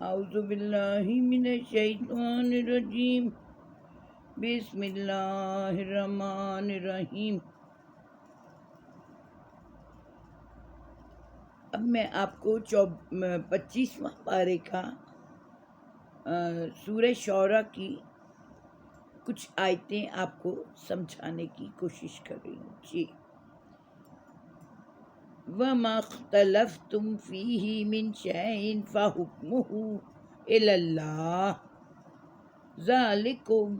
اعوذ باللہ من الشیطان الرجیم، بسم اللہ الرحمن الرحیم۔ اب میں آپ کو 25واں پارے کا سورہ شعراء کی کچھ آیتیں آپ کو سمجھانے کی کوشش کر رہی ہوں جی۔ وَمَا اخْتَلَفْتُمْ فِيهِ مِنْ شَيْءٍ فَحُكْمُهُ إِلَى اللَّهِ ذَلِكُمُ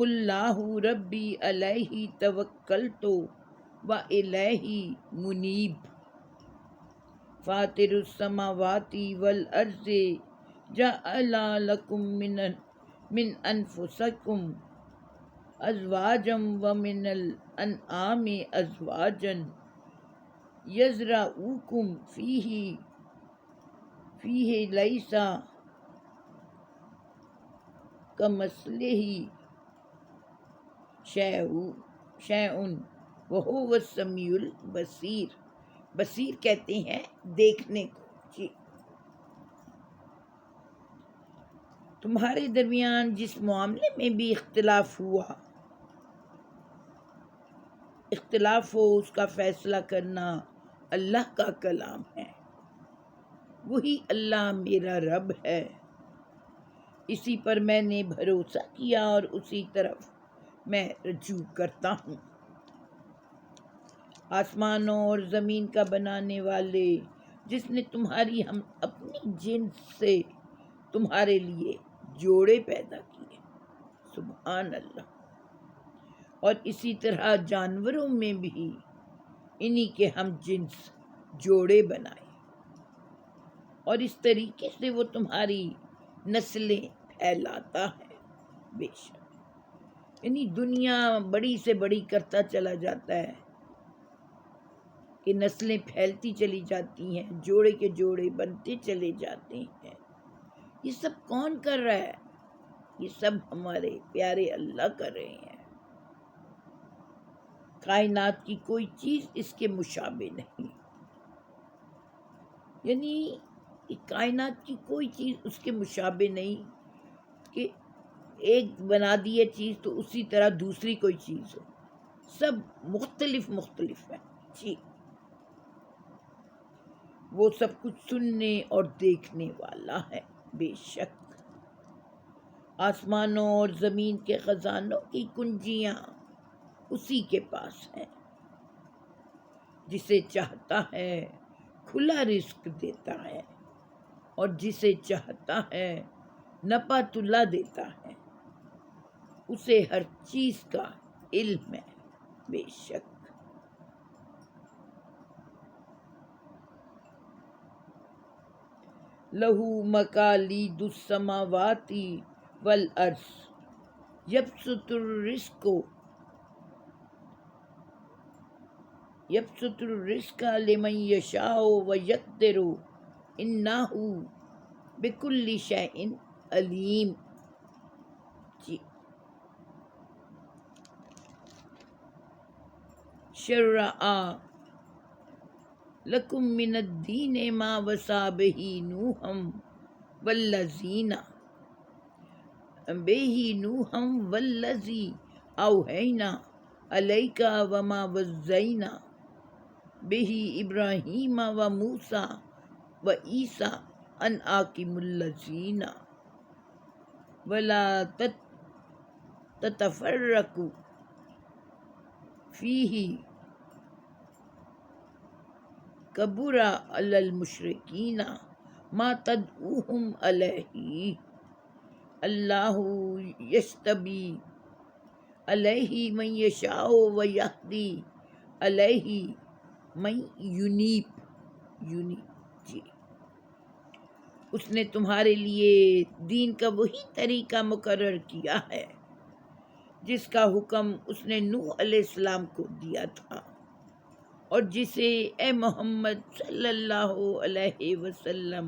اللَّهُ رَبِّي عَلَيْهِ تَوَكَّلْتُ وَإِلَيْهِ مُنِيبٌ فَاطِرُ السَّمَاوَاتِ وَالْأَرْضِ جَعَلَ لَكُم مِّنْ أَنفُسِكُمْ أَزْوَاجًا وَمِنَ الْأَنْعَامِ أَزْوَاجًا يَزْرَعُكُمْ فِيهِ لَيْسَ كَمِثْلِهِ شَيْءٌ وَهُوَ السَّمِيعُ الْبَصِيرُ۔ بصیر کہتے ہیں دیکھنے کو جی۔ تمہارے درمیان جس معاملے میں بھی اختلاف ہوا، اختلاف ہو، اس کا فیصلہ کرنا اللہ کا کلام ہے۔ وہی اللہ میرا رب ہے، اسی پر میں نے بھروسہ کیا اور اسی طرف میں رجوع کرتا ہوں۔ آسمانوں اور زمین کا بنانے والے، جس نے تمہاری ہم اپنی جنس سے تمہارے لیے جوڑے پیدا کیے، سبحان اللہ، اور اسی طرح جانوروں میں بھی انہی کے ہم جنس جوڑے بنائے، اور اس طریقے سے وہ تمہاری نسلیں پھیلاتا ہے۔ بے شک یعنی دنیا بڑی سے بڑی کرتا چلا جاتا ہے کہ نسلیں پھیلتی چلی جاتی ہیں، جوڑے کے جوڑے بنتے چلے جاتے ہیں۔ یہ سب کون کر رہا ہے؟ یہ سب ہمارے پیارے اللہ کر رہے ہیں۔ کائنات کی کوئی چیز اس کے مشابہ نہیں، یعنی کائنات کی کوئی چیز اس کے مشابہ نہیں کہ ایک بنا دیے چیز تو اسی طرح دوسری کوئی چیز ہو، سب مختلف مختلف ہے جی۔ وہ سب کچھ سننے اور دیکھنے والا ہے، بے شک۔ آسمانوں اور زمین کے خزانوں کی کنجیاں اسی کے پاس ہیں، جسے چاہتا ہے کھلا رزق دیتا ہے اور جسے چاہتا ہے نپا تلا دیتا ہے، اسے ہر چیز کا علم ہے، بے شک۔ لَهُ مَقَالِيدُ السَّمَاوَاتِ وَالْأَرْضِ يَبْسُطُ الرِّزْقَ لِمَن يَشَاءُ وَيَقْدِرُ إِنَّهُ بِكُلِّ شَيْءٍ عَلِيمٌ جی۔ شَرَعَ لَكُم مِّنَ الدِّينِ مَا وَصَّىٰ بِهِ نُوحًا وَالَّذِي أَوْحَيْنَا إِلَيْكَ وَمَا وَصَّيْنَا بِهِ إِبْرَاهِيمَ وَمُوسَىٰ وَعِيسَىٰ أَنْ أَقِيمُوا الدِّينَ وَلَا تَتَفَرَّقُوا فِيهِ كَبُرَ عَلَى الْمُشْرِكِينَ مَا تَدْعُوهُمْ إِلَيْهِ اللَّهُ يَجْتَبِي إِلَيْهِ مَن يَشَاءُ وَيَهْدِي إِلَيْهِ مَن يُنِيبُ جی۔ اس نے تمہارے لیے دین کا وہی طریقہ مقرر کیا ہے جس کا حکم اس نے نوح علیہ السلام کو دیا تھا، اور جسے اے محمد صلی اللہ علیہ وسلم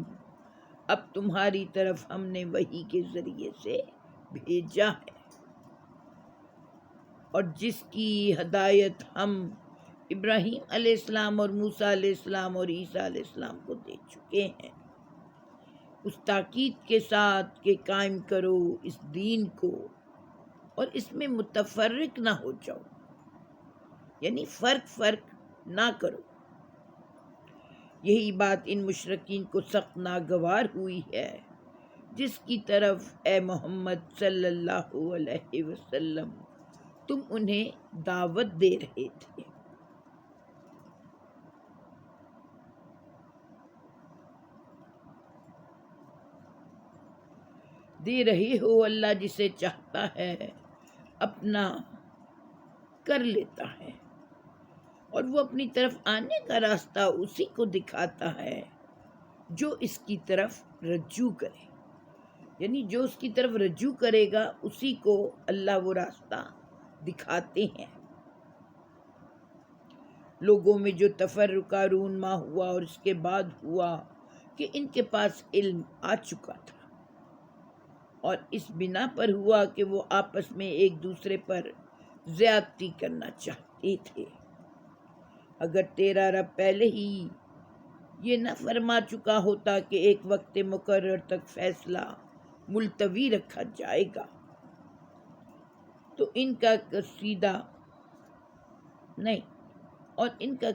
اب تمہاری طرف ہم نے وحی کے ذریعے سے بھیجا ہے، اور جس کی ہدایت ہم ابراہیم علیہ السلام اور موسیٰ علیہ السلام اور عیسیٰ علیہ السلام کو دے چکے ہیں۔ اس تاکید کے ساتھ کہ قائم کرو اس دین کو اور اس میں متفرق نہ ہو جاؤ، یعنی فرق نہ کرو۔ یہی بات ان مشرکین کو سخت ناگوار ہوئی ہے، جس کی طرف اے محمد صلی اللہ علیہ وسلم تم انہیں دعوت دے رہے تھے۔ دے رہے ہو، اللہ جسے چاہتا ہے اپنا کر لیتا ہے، اور وہ اپنی طرف آنے کا راستہ اسی کو دکھاتا ہے جو اس کی طرف رجوع کرے، یعنی جو اس کی طرف رجوع کرے گا اسی کو اللہ وہ راستہ دکھاتے ہیں۔ لوگوں میں جو تفرقہ رونما ہوا اور اس کے بعد ہوا کہ ان کے پاس علم آ چکا تھا، اور اس بنا پر ہوا کہ وہ آپس میں ایک دوسرے پر زیادتی کرنا چاہتے تھے۔ اگر تیرا رب پہلے ہی یہ نہ فرما چکا ہوتا کہ ایک وقت مقرر تک فیصلہ ملتوی رکھا جائے گا تو ان کا قصیدہ نہیں اور ان کا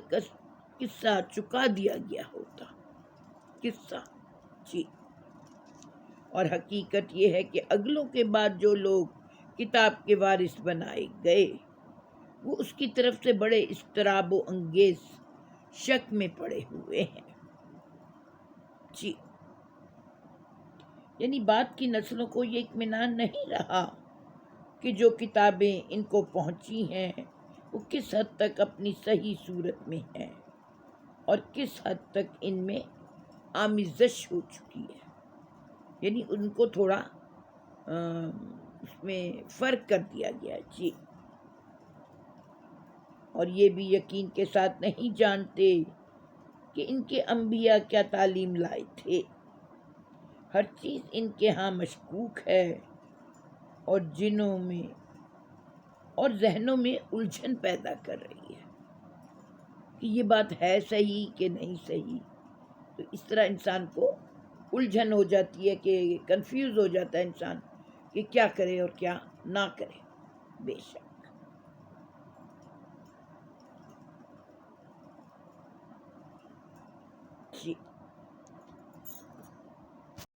قصہ چکا دیا گیا ہوتا۔ قصہ جی، اور حقیقت یہ ہے کہ اگلوں کے بعد جو لوگ کتاب کے وارث بنائے گئے وہ اس کی طرف سے بڑے اضطراب و انگیز شک میں پڑے ہوئے ہیں۔ جی، یعنی بعد کی نسلوں کو یہ اطمینان نہیں رہا کہ جو کتابیں ان کو پہنچی ہیں وہ کس حد تک اپنی صحیح صورت میں ہیں اور کس حد تک ان میں آمیزش ہو چکی ہے، یعنی ان کو تھوڑا اس میں فرق کر دیا گیا۔ جی، اور یہ بھی یقین کے ساتھ نہیں جانتے کہ ان کے انبیاء کیا تعلیم لائے تھے۔ ہر چیز ان کے ہاں مشکوک ہے اور جنوں میں اور ذہنوں میں الجھن پیدا کر رہی ہے کہ یہ بات ہے صحیح کہ نہیں صحیح۔ تو اس طرح انسان کو الجھن ہو جاتی ہے کہ کنفیوز ہو جاتا ہے انسان کہ کیا کرے اور کیا نہ کرے۔ بے شک